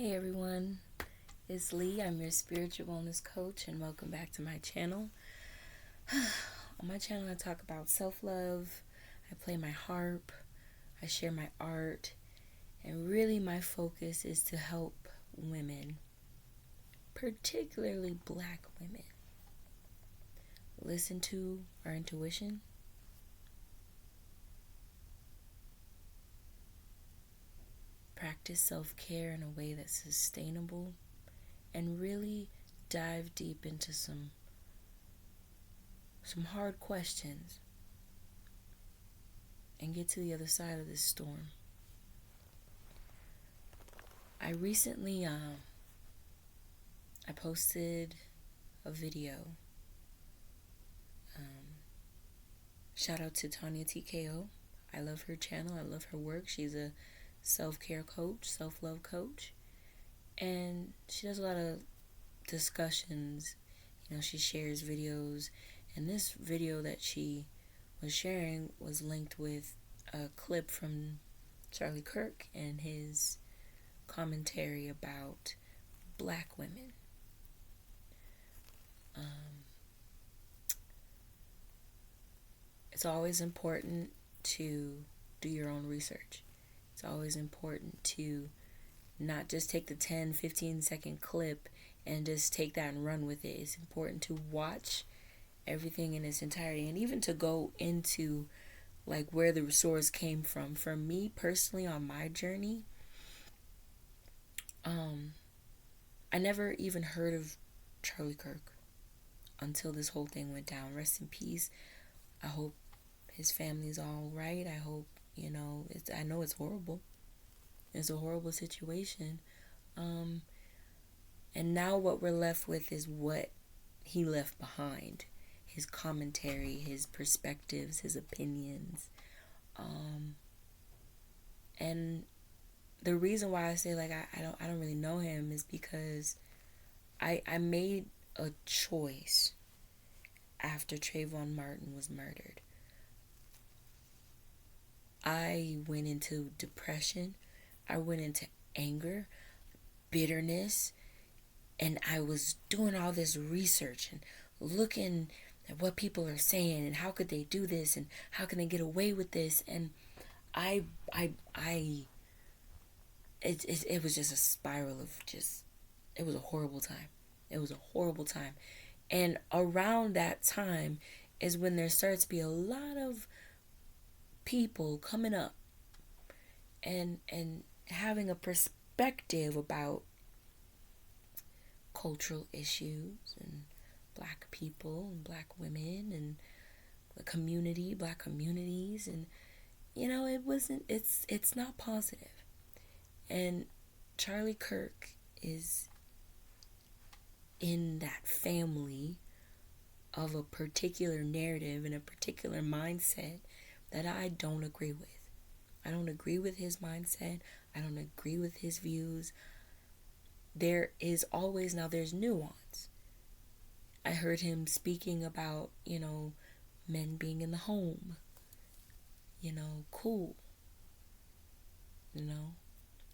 Hey everyone, it's Lee. I'm your spiritual wellness coach, and welcome back to my channel. On my channel, I talk about self-love, I play my harp, I share my art, and really my focus is to help women, particularly black women, listen to our intuition, practice self-care in a way that's sustainable, and really dive deep into some hard questions and get to the other side of this storm. I recently I posted a video. Shout out to Tanya TKO. I love her channel. I love her work. She's a self-care coach, self-love coach, and she does a lot of discussions. She shares videos, and this video that she was sharing was linked with a clip from Charlie Kirk and his commentary about black women. It's always important to do your own research. It's always important to not just take the 10-15 second clip and just take that and run with it. It's important to watch everything in its entirety, and even to go into like where the source came from. For me personally, on my journey, I never even heard of Charlie Kirk until this whole thing went down. Rest in peace. I hope his family's all right. I hope, I know it's horrible. It's a horrible situation. And now what we're left with is what he left behind. His commentary, his perspectives, his opinions. And the reason why I say I don't really know him is because I made a choice after Trayvon Martin was murdered. I went into depression. I went into anger, bitterness, and I was doing all this research and looking at what people are saying and how could they do this and how can they get away with this, and it was just a spiral of it was a horrible time. It was a horrible time. And around that time is when there starts to be a lot of people coming up and having a perspective about cultural issues and black people and black women and the community, black communities, and it's not positive. And Charlie Kirk is in that family of a particular narrative and a particular mindset that I don't agree with. I don't agree with his mindset. I don't agree with his views. There's nuance. I heard him speaking about, men being in the home. Cool.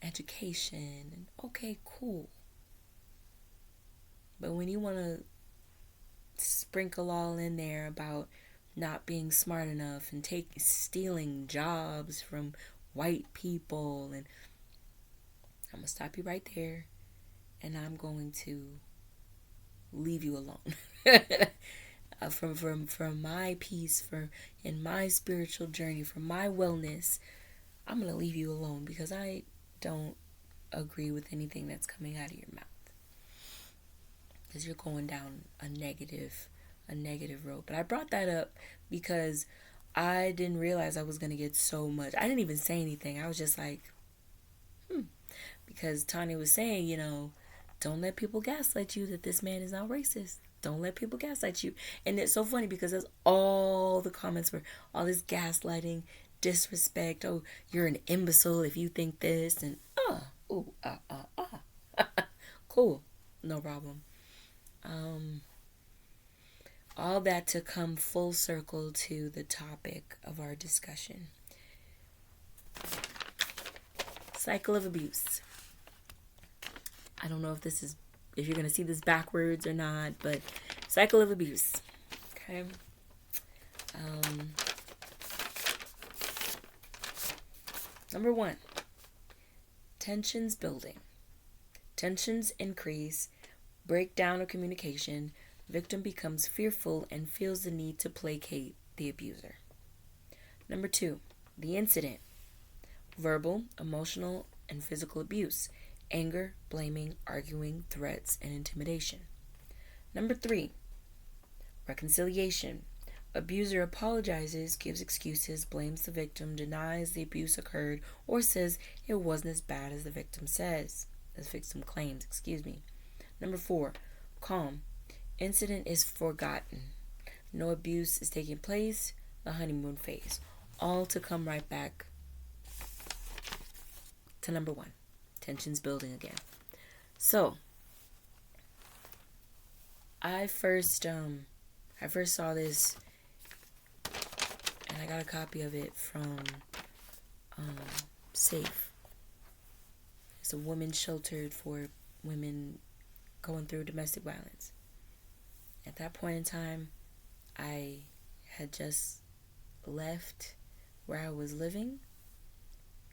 Education. And okay, cool. But when you want to sprinkle all in there about not being smart enough and stealing jobs from white people, and I'm gonna stop you right there, and I'm going to leave you alone. From my peace, in my spiritual journey, for my wellness, I'm gonna leave you alone because I don't agree with anything that's coming out of your mouth, because you're going down a negative road. But I brought that up because I didn't realize I was going to get so much. I didn't even say anything. I was just like, because Tanya was saying, don't let people gaslight you that this man is not racist. Don't let people gaslight you. And it's so funny because that's all the comments were, all this gaslighting, disrespect. Oh, you're an imbecile if you think this, and cool, no problem. All that to come full circle to the topic of our discussion. Cycle of abuse. I don't know if you're going to see this backwards or not, but cycle of abuse. Okay. Um, Number 1, tensions building. Tensions increase, breakdown of communication, victim becomes fearful and feels the need to placate the abuser. Number 2, the incident. Verbal, emotional, and physical abuse, anger, blaming, arguing, threats, and intimidation. Number 3, reconciliation. Abuser apologizes, gives excuses, blames the victim, denies the abuse occurred, or says it wasn't as bad as the victim claims. Number 4, calm. Incident is forgotten. No abuse is taking place. The honeymoon phase. All to come right back to number 1. Tensions building again. So, I first saw this, and I got a copy of it from SAFE. It's a women's shelter for women going through domestic violence. At that point in time, I had just left where I was living,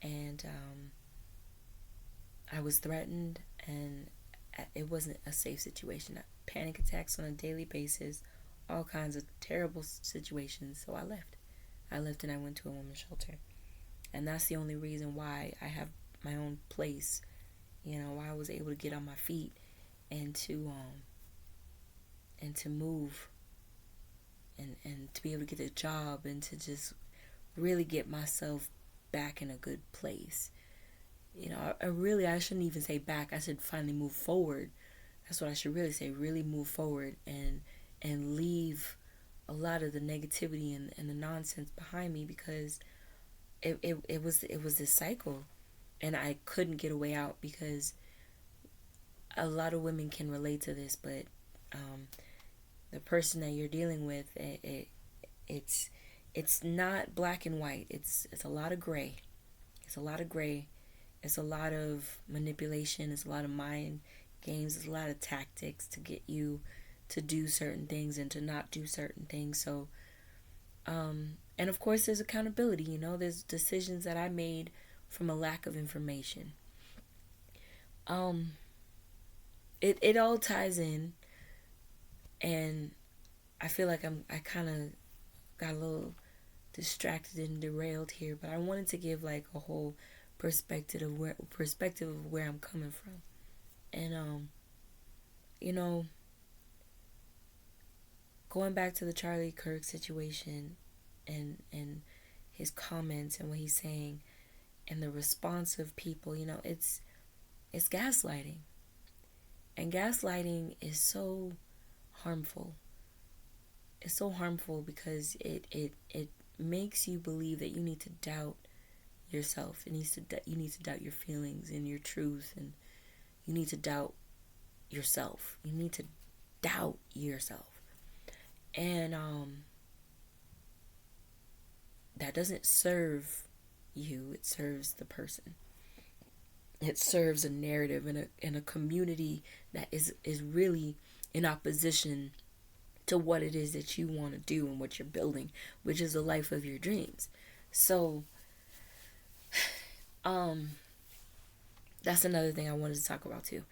and I was threatened, and it wasn't a safe situation. Panic attacks on a daily basis, all kinds of terrible situations. So I left and I went to a women's shelter, and that's the only reason why I have my own place. Why I was able to get on my feet and to move and to be able to get a job and to just really get myself back in a good place. I shouldn't even say back. I should finally move forward. That's what I should really say. Really move forward and leave a lot of the negativity and the nonsense behind me, because it was this cycle, and I couldn't get a way out, because a lot of women can relate to this, but the person that you're dealing with, it's not black and white. It's a lot of gray. It's a lot of gray. It's a lot of manipulation. It's a lot of mind games. It's a lot of tactics to get you to do certain things and to not do certain things. So, and of course, there's accountability. There's decisions that I made from a lack of information. It all ties in, and I feel like I kind of got a little distracted and derailed here, but I wanted to give like a whole perspective of where I'm coming from. And going back to the Charlie Kirk situation and his comments and what he's saying and the response of people, it's gaslighting. And gaslighting is so harmful. It's so harmful because it makes you believe that you need to doubt yourself. You need to doubt your feelings and your truth, and you need to doubt yourself. You need to doubt yourself. And that doesn't serve you. It serves the person. It serves a narrative in a community that is really in opposition to what it is that you want to do and what you're building, which is the life of your dreams. So, that's another thing I wanted to talk about too.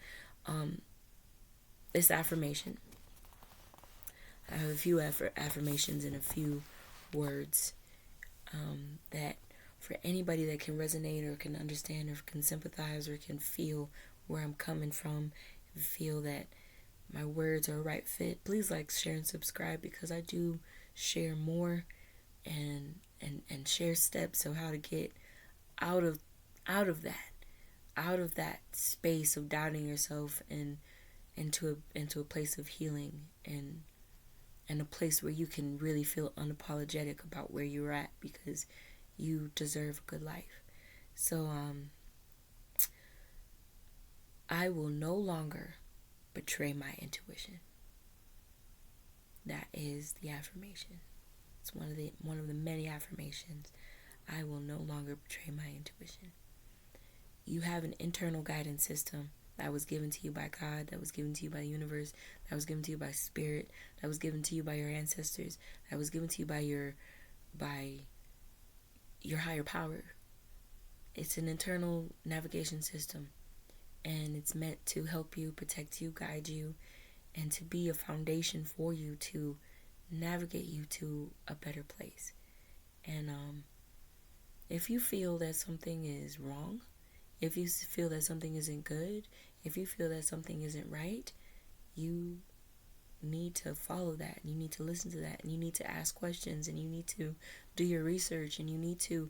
This affirmation. I have a few affirmations and a few words that for anybody that can resonate or can understand or can sympathize or can feel where I'm coming from, and feel that my words are a right fit, please like, share, and subscribe, because I do share more and share steps of how to get out of that space of doubting yourself and into a place of healing and a place where you can really feel unapologetic about where you're at, because you deserve a good life. So I will no longer betray my intuition. That is the affirmation. It's one of the many affirmations. I will no longer betray my intuition. You have an internal guidance system that was given to you by God, that was given to you by the universe, that was given to you by spirit, that was given to you by your ancestors, that was given to you by your higher power. It's an internal navigation system, and it's meant to help you, protect you, guide you, and to be a foundation for you to navigate you to a better place. And if you feel that something is wrong, if you feel that something isn't good, if you feel that something isn't right, you need to follow that. You need to listen to that. And you need to ask questions. And you need to do your research. And you need to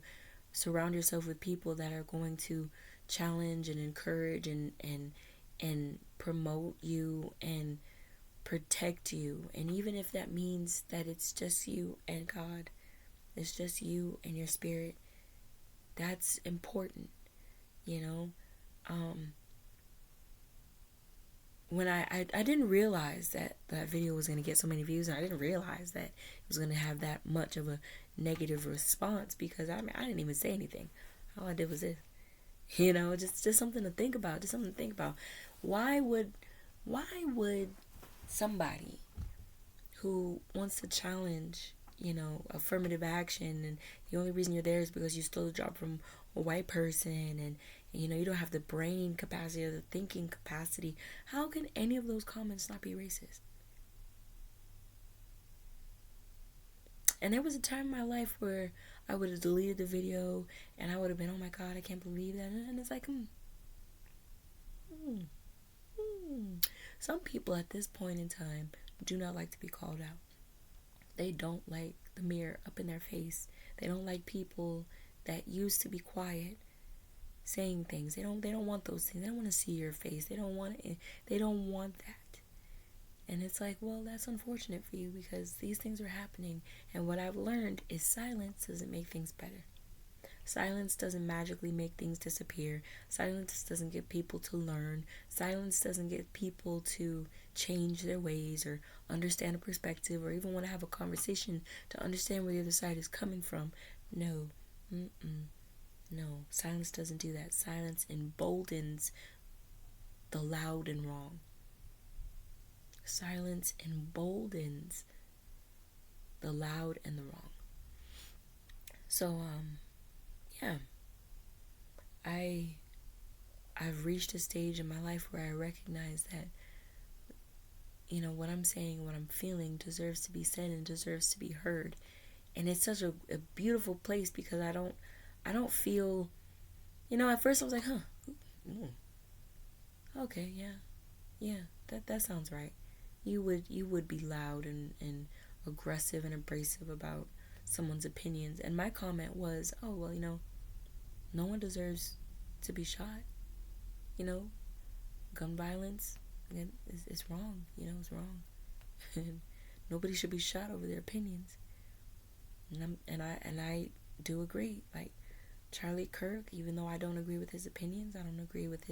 surround yourself with people that are going to challenge and encourage and promote you and protect you. And even if that means that it's just you and God, it's just you and your spirit, that's important, you know. When I didn't realize that that video was going to get so many views, and I didn't realize that it was going to have that much of a negative response, because I didn't even say anything. All I did was this, just something to think about. Just something to think about. Why would somebody who wants to challenge, affirmative action, and the only reason you're there is because you stole a job from a white person, and you don't have the brain capacity or the thinking capacity, how can any of those comments not be racist? And there was a time in my life where I would have deleted the video, and I would have been, oh my God, I can't believe that. And it's like, some people at this point in time do not like to be called out. They don't like the mirror up in their face. They don't like people that used to be quiet saying things. They don't want those things. They don't want to see your face. They don't want it. They don't want that. And it's like, well, that's unfortunate for you, because these things are happening. And what I've learned is silence doesn't make things better. Silence doesn't magically make things disappear. Silence doesn't get people to learn. Silence doesn't get people to change their ways or understand a perspective or even want to have a conversation to understand where the other side is coming from. No. No. Silence doesn't do that. Silence emboldens the loud and wrong. Silence emboldens the loud and the wrong. So, yeah, I've reached a stage in my life where I recognize that, what I'm saying, what I'm feeling deserves to be said and deserves to be heard. And it's such a beautiful place, because I don't feel, at first I was like, okay, yeah, that sounds right. You would be loud and aggressive and abrasive about someone's opinions. And my comment was, oh, well, no one deserves to be shot. Gun violence, it's wrong. It's wrong. And nobody should be shot over their opinions. And I do agree. Like Charlie Kirk, even though I don't agree with his opinions, I don't agree with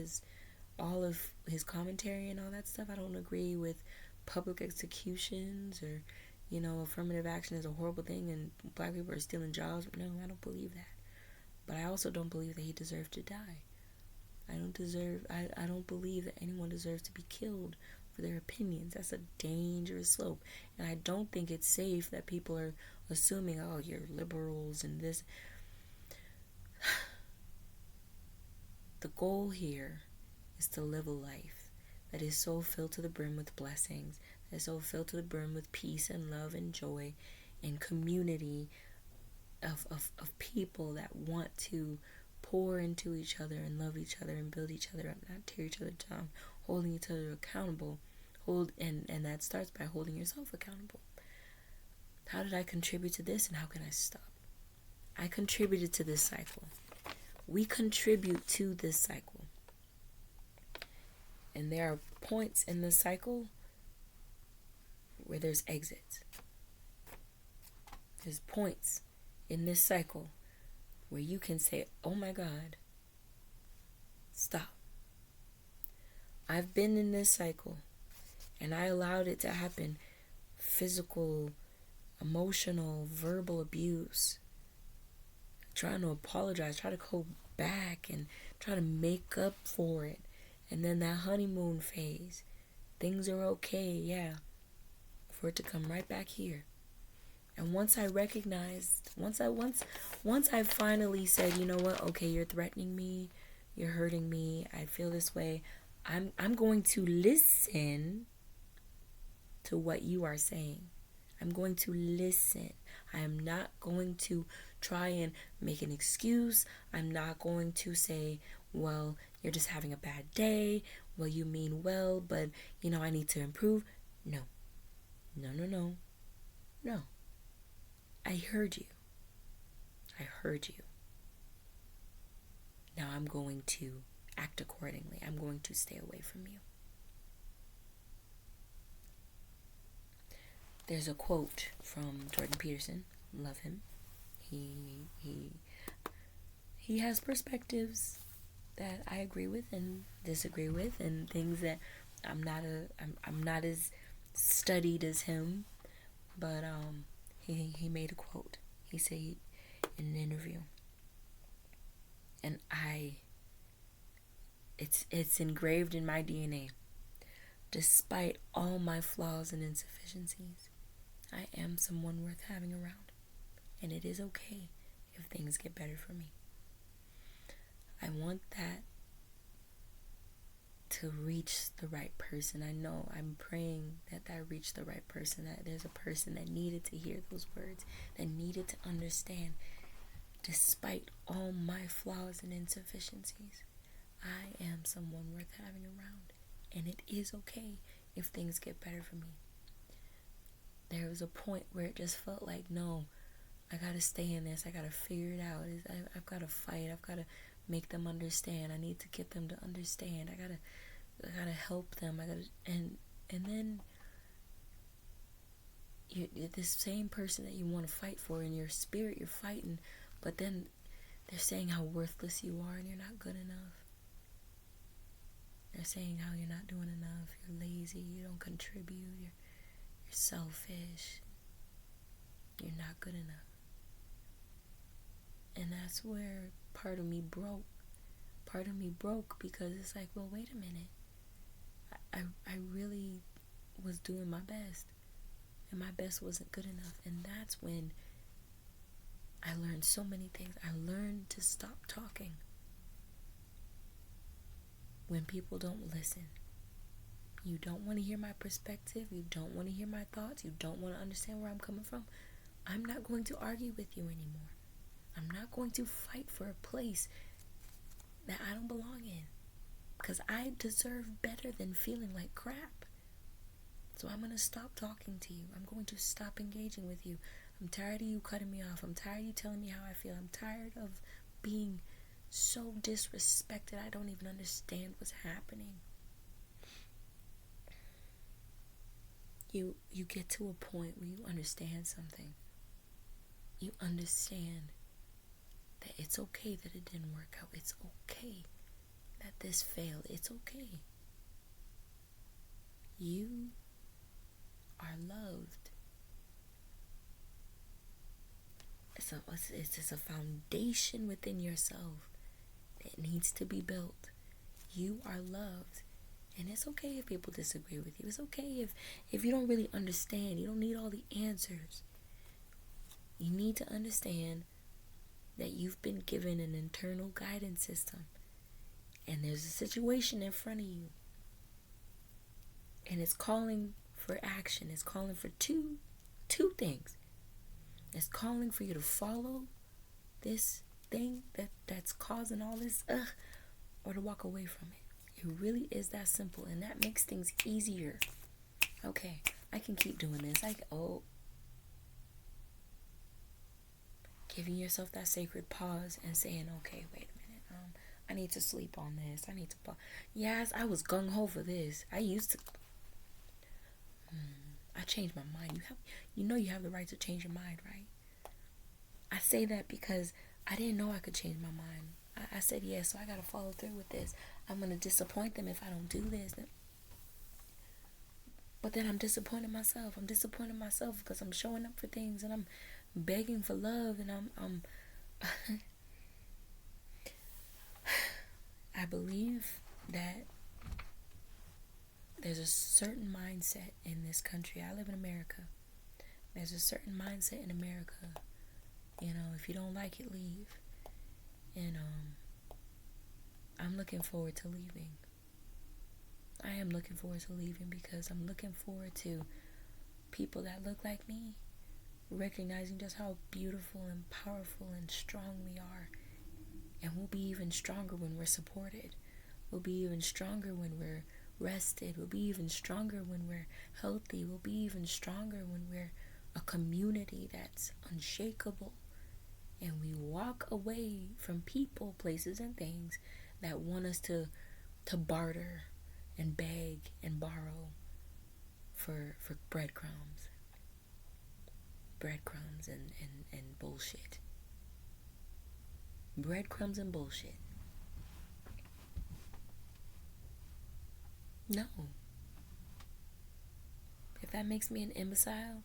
all of his commentary and all that stuff. I don't agree with public executions or, affirmative action is a horrible thing and black people are stealing jobs. No, I don't believe that. But I also don't believe that he deserved to die. I don't believe that anyone deserves to be killed for their opinions. That's a dangerous slope. And I don't think it's safe that people are assuming, oh, you're liberals and this. The goal here is to live a life that is so filled to the brim with blessings, that is so filled to the brim with peace and love and joy and community of people that want to pour into each other and love each other and build each other up, not tear each other down, holding each other accountable. And that starts by holding yourself accountable. How did I contribute to this, and how can I stop? I contributed to this cycle. We contribute to this cycle. And there are points in this cycle where there's exits. There's points in this cycle where you can say, oh my God, stop. I've been in this cycle and I allowed it to happen. Physical, emotional, verbal abuse. Trying to apologize, try to go back and try to make up for it. And then that honeymoon phase, things are okay, yeah, for it to come right back here. And once I recognized, once I finally said, you know what, okay, you're threatening me, you're hurting me, I feel this way, I'm going to listen to what you are saying. I'm going to listen. I am not going to try and make an excuse. I'm not going to say, well, you're just having a bad day. Well, you mean well, but, I need to improve. No. No, no, no. No. I heard you. I heard you. Now I'm going to act accordingly. I'm going to stay away from you. There's a quote from Jordan Peterson. Love him. He has perspectives that I agree with and disagree with, and things that I'm not as studied as him. But he made a quote. He said in an interview, and it's engraved in my DNA. Despite all my flaws and insufficiencies, I am someone worth having around, and it is okay if things get better for me. I want that to reach the right person. I know I'm praying that reached the right person, that there's a person that needed to hear those words, that needed to understand, despite all my flaws and insufficiencies, I am someone worth having around, and it is okay if things get better for me. There was a point where it just felt like, no, I gotta stay in this. I gotta figure it out. I've gotta fight. I've gotta make them understand. I need to get them to understand. I gotta help them. And then you're this same person that you want to fight for, in your spirit you're fighting, but then they're saying how worthless you are and you're not good enough. They're saying how you're not doing enough. You're lazy. You don't contribute. You're selfish. You're not good enough. And that's where part of me broke. Part of me broke because it's like, well, wait a minute. I really was doing my best, and my best wasn't good enough. And that's when I learned so many things. I learned to stop talking when people don't listen. You don't want to hear my perspective. You don't want to hear my thoughts. You don't want to understand where I'm coming from. I'm not going to argue with you anymore. I'm not going to fight for a place that I don't belong in, because I deserve better than feeling like crap. So I'm going to stop talking to you. I'm going to stop engaging with you. I'm tired of you cutting me off. I'm tired of you telling me how I feel. I'm tired of being so disrespected. I don't even understand what's happening. You get to a point where you understand something. You understand that it's okay that it didn't work out. It's okay that this failed. It's okay. You are loved. It's just a foundation within yourself that needs to be built. You are loved. And it's okay if people disagree with you. It's okay if you don't really understand. You don't need all the answers. You need to understand that you've been given an internal guidance system. And there's a situation in front of you. And it's calling for action. It's calling for two things. It's calling for you to follow this thing that's causing all this, or to walk away from it. It really is that simple, and that makes things easier. Okay, I can keep doing this. Giving yourself that sacred pause and saying, okay, wait a minute. I need to sleep on this. I need to pause. Yes, I was gung-ho for this. I used to. I changed my mind. You have the right to change your mind, right? I say that because I didn't know I could change my mind. I said yes, so I gotta follow through with this. I'm gonna disappoint them if I don't do this. But then I'm disappointing myself. I'm disappointing myself because I'm showing up for things and I'm begging for love, and I'm I believe that There's a certain mindset in this country. I live in America. There's a certain mindset in America. If you don't like it, leave. And I'm looking forward to leaving. I am looking forward to leaving because I'm looking forward to people that look like me recognizing just how beautiful and powerful and strong we are. And we'll be even stronger when we're supported. We'll be even stronger when we're rested. We'll be even stronger when we're healthy. We'll be even stronger when we're a community that's unshakable. And we walk away from people, places, and things that want us to barter and beg and borrow for breadcrumbs. Breadcrumbs and bullshit. Breadcrumbs and bullshit. No. If that makes me an imbecile,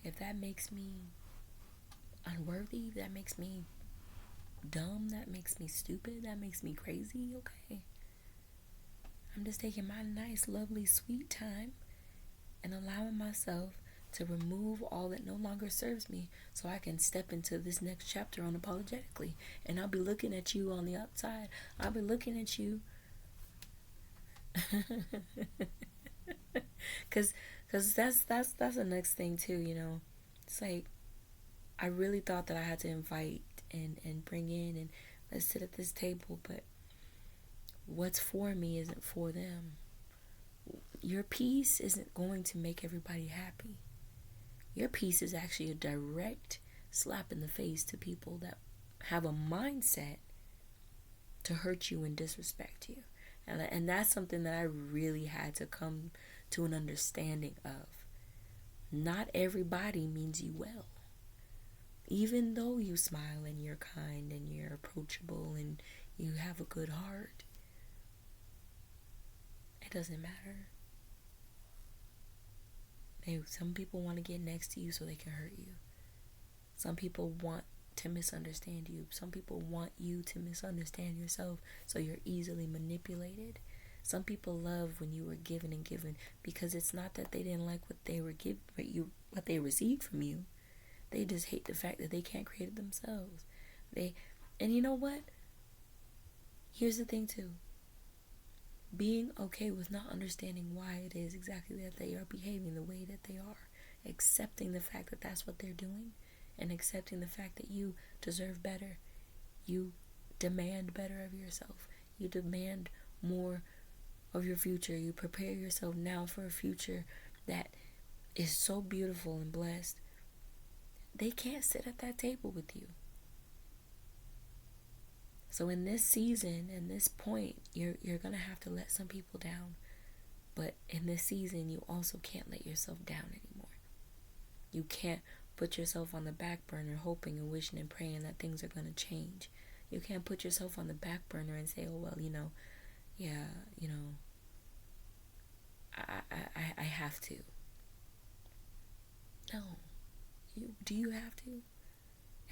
if that makes me unworthy, that makes me dumb, that makes me stupid, that makes me crazy, okay. I'm just taking my nice, lovely, sweet time and allowing myself to remove all that no longer serves me so I can step into this next chapter unapologetically. And I'll be looking at you on the outside. I'll be looking at you Cause that's the next thing too. It's like I really thought that I had to invite and bring in and let's sit at this table, but what's for me isn't for them. Your peace isn't going to make everybody happy. Your peace is actually a direct slap in the face to people that have a mindset to hurt you and disrespect you. And that's something that I really had to come to an understanding of. Not everybody means you well. Even though you smile and you're kind and you're approachable and you have a good heart, it doesn't matter. Some people want to get next to you so they can hurt you. Some people want to misunderstand you. Some people want you to misunderstand yourself so you're easily manipulated. Some people love when you were given and given because it's not that they didn't like what they were given, what they received from you. They just hate the fact that they can't create it themselves. And you know what? Here's the thing too. Being okay with not understanding why it is exactly that they are behaving the way that they are. Accepting the fact that that's what they're doing. And accepting the fact that you deserve better. You demand better of yourself. You demand more of your future. You prepare yourself now for a future that is so beautiful and blessed. They can't sit at that table with you. So in this season, in this point, you're going to have to let some people down. But in this season, you also can't let yourself down anymore. You can't put yourself on the back burner hoping and wishing and praying that things are going to change. You can't put yourself on the back burner and say, oh, well, I have to. No. Do you have to?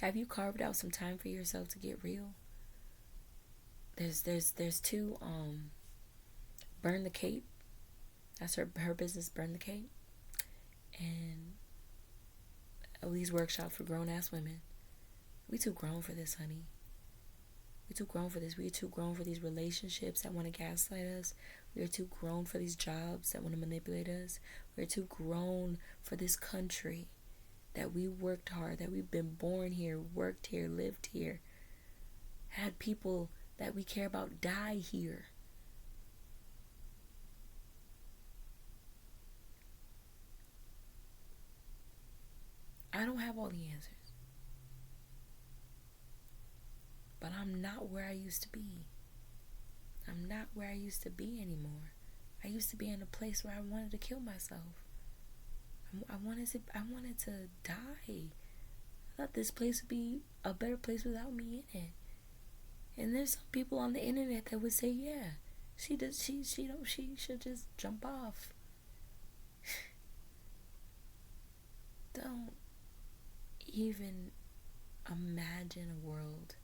Have you carved out some time for yourself to get real? There's two, Burn the Cape. That's her business, Burn the Cape. And these workshops for grown-ass women. We too grown for this, honey. We too grown for this. We are too grown for these relationships that want to gaslight us. We are too grown for these jobs that want to manipulate us. We are too grown for this country that we worked hard, that we've been born here, worked here, lived here, had people that we care about die here. I don't have all the answers. But I'm not where I used to be. I'm not where I used to be anymore. I used to be in a place where I wanted to kill myself. I wanted to die. I thought this place would be a better place without me in it. And there's some people on the internet that would say, yeah, she should just jump off. Don't even imagine a world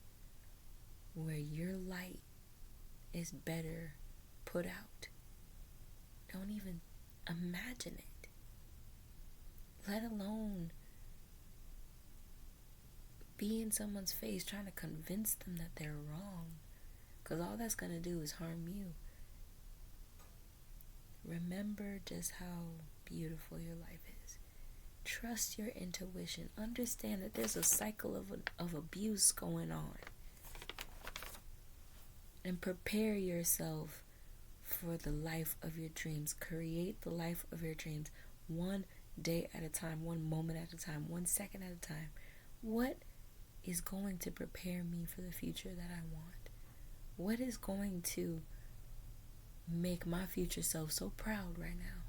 where your light is better put out. Don't even imagine it. Let alone be in someone's face trying to convince them that they're wrong. Because all that's going to do is harm you. Remember just how beautiful your life is. Trust your intuition. Understand that there's a cycle of abuse going on. And prepare yourself for the life of your dreams. Create the life of your dreams. One day at a time. One moment at a time. 1 second at a time. What is going to prepare me for the future that I want? What is going to make my future self so proud right now?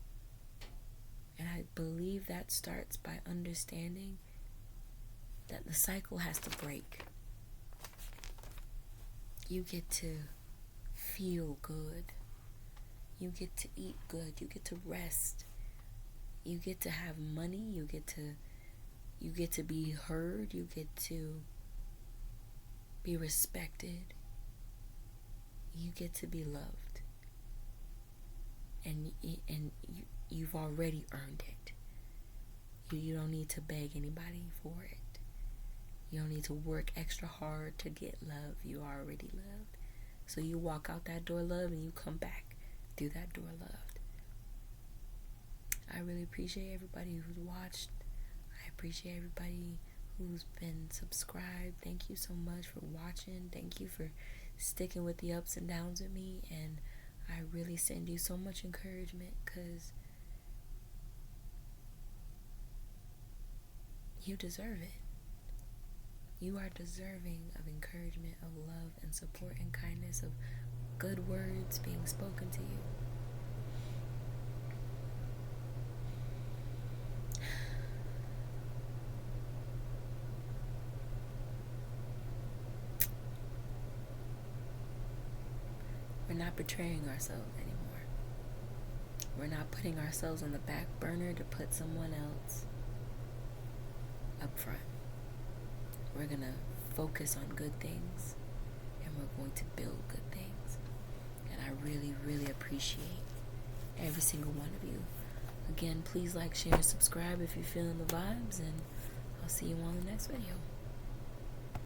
And I believe that starts by understanding that the cycle has to break. You get to feel good. You get to eat good. You get to rest. You get to have money. You get to be heard. You get to be respected. You get to be loved. And you've already earned it. You don't need to beg anybody for it. You don't need to work extra hard to get love. You are already loved. So you walk out that door loved and you come back through that door loved. I really appreciate everybody who's watched. I appreciate everybody who's been subscribed. Thank you so much for watching. Thank you for sticking with the ups and downs with me. And I really send you so much encouragement because you deserve it. You are deserving of encouragement, of love and support and kindness, of good words being spoken to you. We're not betraying ourselves anymore. We're not putting ourselves on the back burner to put someone else up front. We're going to focus on good things, and we're going to build good things. And I really, really appreciate every single one of you. Again, please like, share, and subscribe if you're feeling the vibes, and I'll see you on the next video.